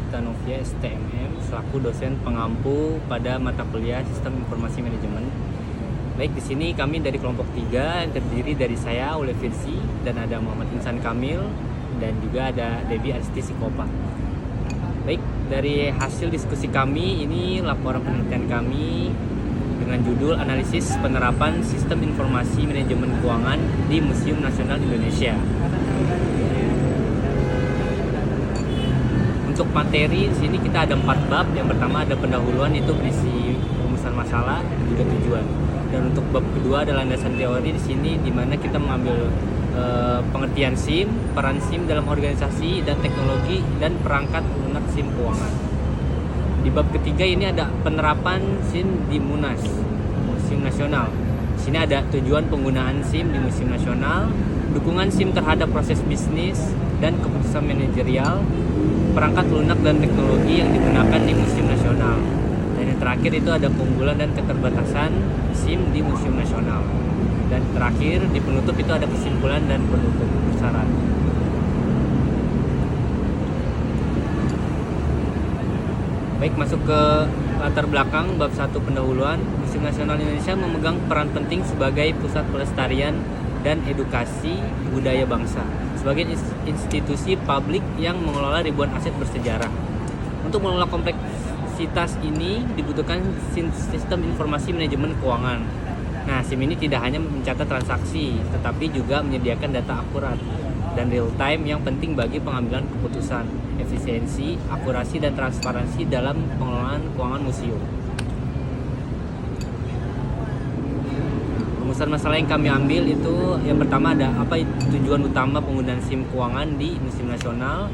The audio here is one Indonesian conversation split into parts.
Adita Novia STMM selaku dosen pengampu pada mata kuliah Sistem Informasi Manajemen. Baik, di sini kami dari kelompok 3 yang terdiri dari saya, Ule Firsi, dan ada Muhammad Insan Kamil, dan juga ada Debbie Aristi Sikopa. Baik, dari hasil diskusi kami, ini laporan penelitian kami dengan judul Analisis Penerapan Sistem Informasi Manajemen Keuangan di Museum Nasional Indonesia. Untuk materi di sini kita ada 4 bab. Yang pertama ada pendahuluan, itu berisi rumusan masalah dan juga tujuan. Dan untuk bab kedua ada landasan teori di sini, di mana kita mengambil pengertian SIM, peran SIM dalam organisasi dan teknologi dan perangkat lunak SIM keuangan. Di bab ketiga ini ada penerapan SIM di MUNAS, Museum Nasional. Di sini ada tujuan penggunaan SIM di Museum Nasional, dukungan SIM terhadap proses bisnis dan keputusan manajerial, perangkat lunak dan teknologi yang digunakan di Museum Nasional. Dan yang terakhir itu ada keunggulan dan keterbatasan SIM di Museum Nasional. Dan terakhir di penutup itu ada kesimpulan dan penutup syarat. Baik, masuk ke latar belakang bab 1 pendahuluan. Museum Nasional Indonesia memegang peran penting sebagai pusat pelestarian dan edukasi budaya bangsa, sebagai institusi publik yang mengelola ribuan aset bersejarah. Untuk mengelola kompleksitas ini dibutuhkan sistem informasi manajemen keuangan. Nah, SIM ini tidak hanya mencatat transaksi, tetapi juga menyediakan data akurat dan real time yang penting bagi pengambilan keputusan, efisiensi, akurasi, dan transparansi dalam pengelolaan keuangan museum. Rumusan masalah yang kami ambil itu yang pertama ada apa tujuan utama penggunaan SIM keuangan di Museum Nasional.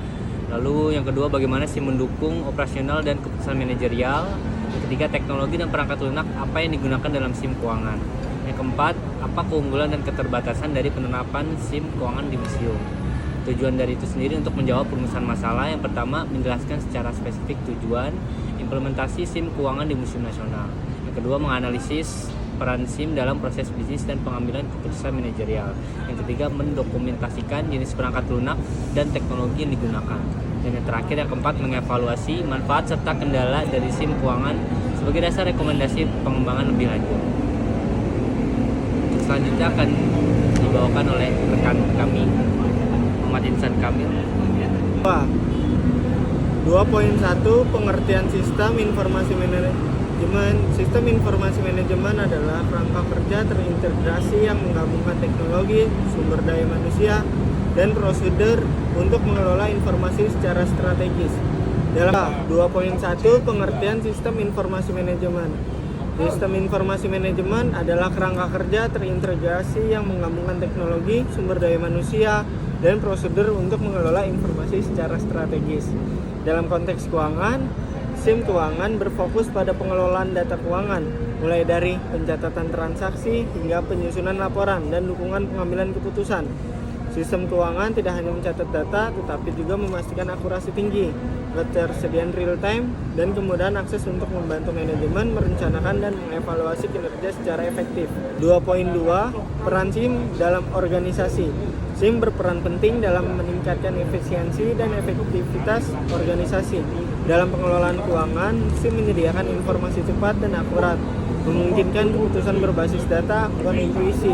Lalu yang kedua, bagaimana SIM mendukung operasional dan keputusan manajerial. Yang ketiga, teknologi dan perangkat lunak apa yang digunakan dalam SIM keuangan. Yang keempat, apa keunggulan dan keterbatasan dari penerapan SIM keuangan di museum. Tujuan dari itu sendiri untuk menjawab rumusan masalah. Yang pertama, menjelaskan secara spesifik tujuan implementasi SIM keuangan di Museum Nasional. Yang kedua, menganalisis peran SIM dalam proses bisnis dan pengambilan keputusan manajerial. Yang ketiga, mendokumentasikan jenis perangkat lunak dan teknologi yang digunakan. Dan yang terakhir, yang keempat, mengevaluasi manfaat serta kendala dari SIM keuangan sebagai dasar rekomendasi pengembangan lebih lanjut. Untuk selanjutnya akan dibawakan oleh rekan kami, Muhammad Insan Kamil. 2.1 Pengertian Sistem Informasi Manajemen. Sistem informasi manajemen adalah kerangka kerja terintegrasi yang menggabungkan teknologi, sumber daya manusia, dan prosedur untuk mengelola informasi secara strategis. Dalam 2.1 Pengertian Sistem Informasi Manajemen. Sistem informasi manajemen adalah kerangka kerja terintegrasi yang menggabungkan teknologi, sumber daya manusia, dan prosedur untuk mengelola informasi secara strategis. Dalam konteks keuangan, SIM keuangan berfokus pada pengelolaan data keuangan, mulai dari pencatatan transaksi hingga penyusunan laporan dan dukungan pengambilan keputusan. Sistem keuangan tidak hanya mencatat data, tetapi juga memastikan akurasi tinggi, ketersediaan real time, dan kemudahan akses untuk membantu manajemen merencanakan dan mengevaluasi kinerja secara efektif. 2.2 Peran SIM dalam organisasi. SIM berperan penting dalam meningkatkan efisiensi dan efektivitas organisasi. Dalam pengelolaan keuangan, SIM menyediakan informasi cepat dan akurat, memungkinkan keputusan berbasis data, bukan intuisi.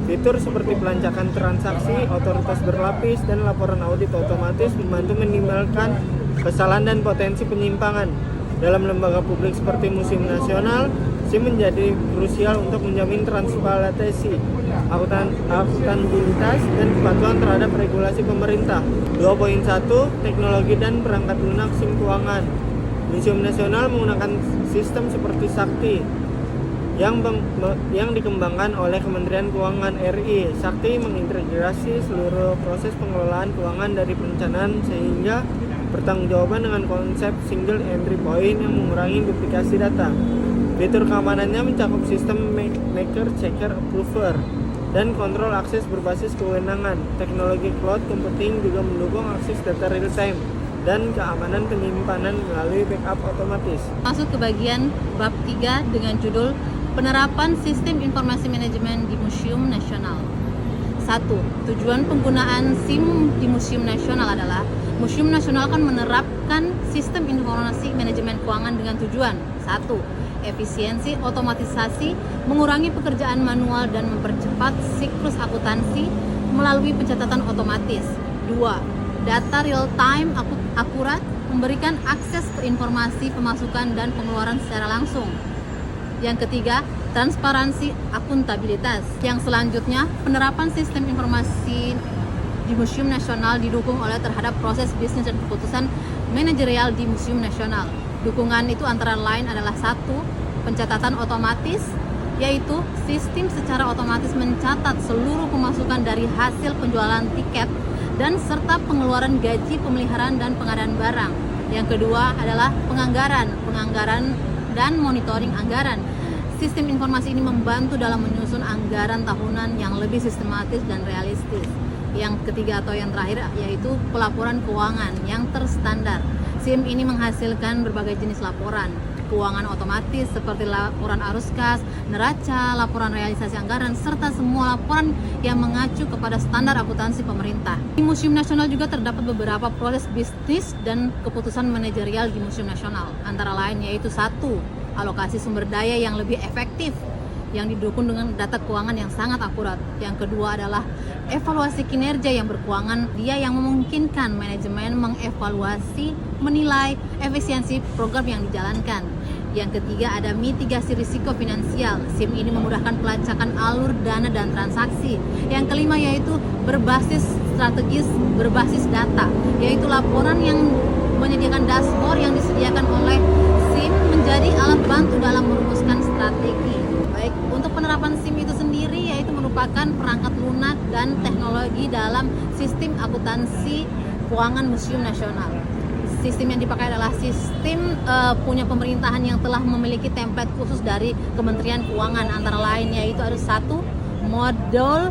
Fitur seperti pelancaran transaksi, otoritas berlapis, dan laporan audit otomatis membantu menimbulkan kesalahan dan potensi penyimpangan. Dalam lembaga publik seperti Museum Nasional, SIM menjadi krusial untuk menjamin transparansi, akuntabilitas, dan kepatuhan terhadap regulasi pemerintah. 2.1 Teknologi dan perangkat lunak SIM keuangan. Museum Nasional menggunakan sistem seperti Sakti yang dikembangkan oleh Kementerian Keuangan RI. Sakti mengintegrasi seluruh proses pengelolaan keuangan dari perencanaan sehingga pertanggungjawaban dengan konsep single entry point yang mengurangi duplikasi data. Fitur keamanannya mencakup sistem maker, checker, approver, dan kontrol akses berbasis kewenangan. Teknologi cloud computing juga mendukung akses data real time dan keamanan penyimpanan melalui backup otomatis. Masuk ke bagian bab 3 dengan judul Penerapan Sistem Informasi Manajemen di Museum Nasional. 1. Tujuan penggunaan SIM di Museum Nasional adalah Museum Nasional akan menerapkan sistem informasi manajemen keuangan dengan tujuan 1. Efisiensi, otomatisasi, mengurangi pekerjaan manual dan mempercepat siklus akuntansi melalui pencatatan otomatis. 2. Data real time akurat, memberikan akses ke informasi pemasukan dan pengeluaran secara langsung. Yang ketiga, transparansi akuntabilitas. Yang selanjutnya, penerapan sistem informasi di Museum Nasional didukung oleh terhadap proses bisnis dan keputusan manajerial di Museum Nasional. Dukungan itu antara lain adalah 1. Pencatatan otomatis, yaitu sistem secara otomatis mencatat seluruh pemasukan dari hasil penjualan tiket dan serta pengeluaran gaji, pemeliharaan, dan pengadaan barang. Yang kedua adalah penganggaran dan monitoring anggaran. Sistem informasi ini membantu dalam menyusun anggaran tahunan yang lebih sistematis dan realistis. Yang ketiga atau yang terakhir yaitu pelaporan keuangan yang terstandar. SIM ini menghasilkan berbagai jenis laporan keuangan otomatis seperti laporan arus kas, neraca, laporan realisasi anggaran, serta semua laporan yang mengacu kepada standar akuntansi pemerintah. Di Museum Nasional juga terdapat beberapa proses bisnis dan keputusan manajerial di Museum Nasional. Antara lain yaitu 1. Alokasi sumber daya yang lebih efektif yang didukung dengan data keuangan yang sangat akurat. Yang kedua adalah evaluasi kinerja yang berkeuangan, dia yang memungkinkan manajemen mengevaluasi, menilai efisiensi program yang dijalankan. Yang ketiga ada mitigasi risiko finansial. SIM ini memudahkan pelacakan alur dana dan transaksi. Yang kelima yaitu berbasis strategis, berbasis data, yaitu laporan yang menyediakan dashboard yang disediakan oleh SIM menjadi alat bantu dalam merumuskan strategi. Baik, untuk penerapan SIM itu sendiri yaitu merupakan perangkat lunak dan teknologi dalam sistem akuntansi keuangan Museum Nasional. Sistem yang dipakai adalah sistem punya pemerintahan yang telah memiliki template khusus dari Kementerian Keuangan, antara lain yaitu ada 1. Modul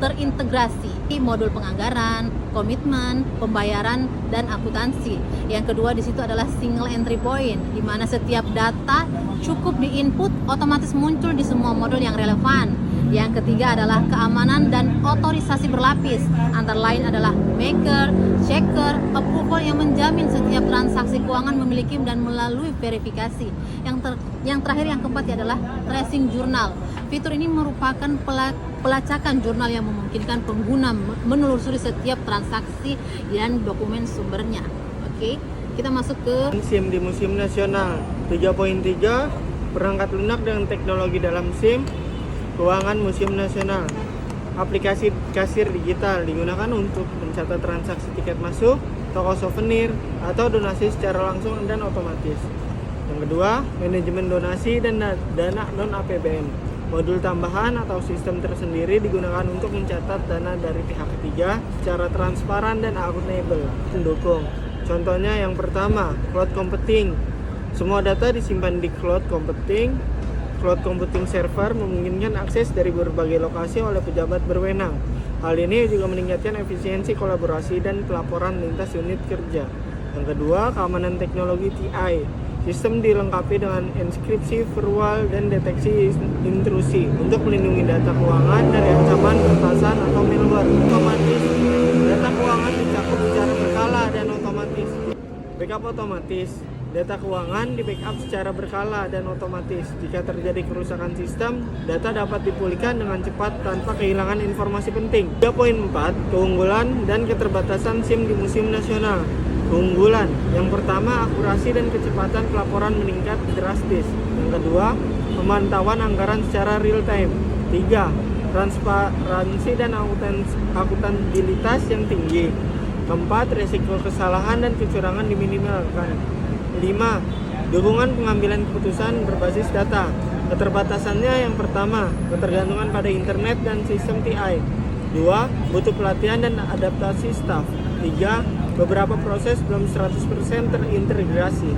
terintegrasi, modul penganggaran, komitmen, pembayaran, dan akuntansi. Yang kedua di situ adalah single entry point, di mana setiap data cukup diinput otomatis muncul di semua modul yang relevan. Yang ketiga adalah keamanan dan otorisasi berlapis, antara lain adalah maker, checker, approval yang menjamin setiap transaksi keuangan memiliki dan melalui verifikasi. Yang terakhir yang keempat adalah tracing jurnal. Fitur ini merupakan pelacakan jurnal yang memungkinkan pengguna menelusuri setiap transaksi dan dokumen sumbernya. Oke, kita masuk ke SIM di Museum Nasional. 3.3 perangkat lunak dengan teknologi dalam SIM keuangan Museum Nasional. Aplikasi kasir digital digunakan untuk mencatat transaksi tiket masuk, toko souvenir, atau donasi secara langsung dan otomatis. Yang kedua, manajemen donasi dan dana non-APBN. Modul tambahan atau sistem tersendiri digunakan untuk mencatat dana dari pihak ketiga secara transparan dan akuntabel. Mendukung. Contohnya yang pertama, cloud computing. Semua data disimpan di cloud computing. Cloud computing server memungkinkan akses dari berbagai lokasi oleh pejabat berwenang. Hal ini juga meningkatkan efisiensi kolaborasi dan pelaporan lintas unit kerja. Yang kedua, keamanan teknologi TI. Sistem dilengkapi dengan enkripsi virtual dan deteksi intrusi untuk melindungi data keuangan dari ancaman peretasan atau malware. Otomatis, data keuangan dicakup secara berkala dan otomatis. Backup otomatis. Data keuangan di backup secara berkala dan otomatis. Jika terjadi kerusakan sistem, data dapat dipulihkan dengan cepat tanpa kehilangan informasi penting. 3.4 keunggulan dan keterbatasan SIM di Museum Nasional. Keunggulan, yang pertama akurasi dan kecepatan pelaporan meningkat drastis. Yang kedua, pemantauan anggaran secara real time. 3. Transparansi dan akuntabilitas yang tinggi. Keempat, risiko kesalahan dan kecurangan diminimalkan. 5. Dukungan pengambilan keputusan berbasis data. Keterbatasannya yang pertama, ketergantungan pada internet dan sistem TI. 2. Butuh pelatihan dan adaptasi staf. 3. Beberapa proses belum 100% terintegrasi.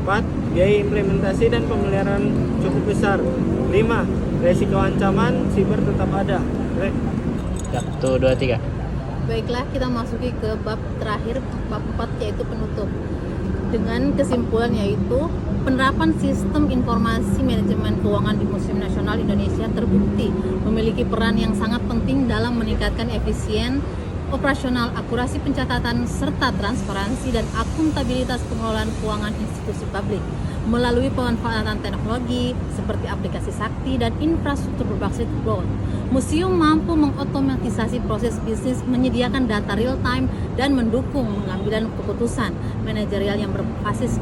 4. Biaya implementasi dan pemeliharaan cukup besar. 5. Resiko ancaman siber tetap ada. 1, 2, 3. Baiklah, kita masuki ke bab terakhir, bab 4 yaitu penutup. Dengan kesimpulan yaitu penerapan sistem informasi manajemen keuangan di Museum Nasional Indonesia terbukti memiliki peran yang sangat penting dalam meningkatkan operasional, akurasi pencatatan, serta transparansi dan akuntabilitas pengelolaan keuangan institusi publik. Melalui pemanfaatan teknologi seperti aplikasi sakti dan infrastruktur berbasis cloud, museum mampu mengotomatisasi proses bisnis, menyediakan data real time, dan mendukung pengambilan keputusan manajerial yang berbasis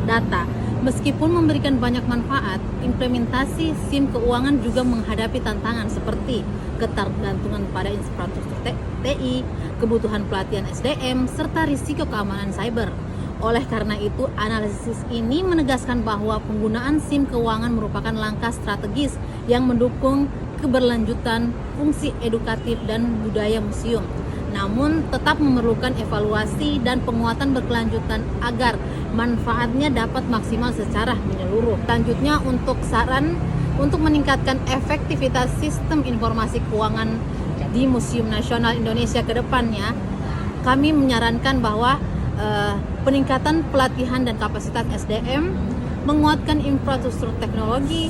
data. Meskipun memberikan banyak manfaat, implementasi SIM keuangan juga menghadapi tantangan seperti ketergantungan pada infrastruktur TI, kebutuhan pelatihan SDM, serta risiko keamanan cyber. Oleh karena itu, analisis ini menegaskan bahwa penggunaan SIM keuangan merupakan langkah strategis yang mendukung keberlanjutan fungsi edukatif dan budaya museum. Namun, tetap memerlukan evaluasi dan penguatan berkelanjutan agar manfaatnya dapat maksimal secara menyeluruh. Selanjutnya, untuk saran untuk meningkatkan efektivitas sistem informasi keuangan di Museum Nasional Indonesia ke depannya, kami menyarankan bahwa peningkatan pelatihan dan kapasitas SDM, menguatkan infrastruktur teknologi,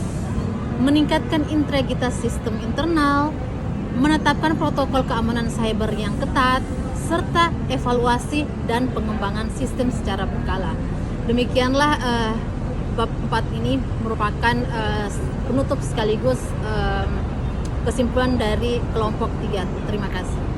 meningkatkan integritas sistem internal, menetapkan protokol keamanan cyber yang ketat, serta evaluasi dan pengembangan sistem secara berkala. Demikianlah bab 4 ini merupakan penutup sekaligus kesimpulan dari kelompok 3. Terima kasih.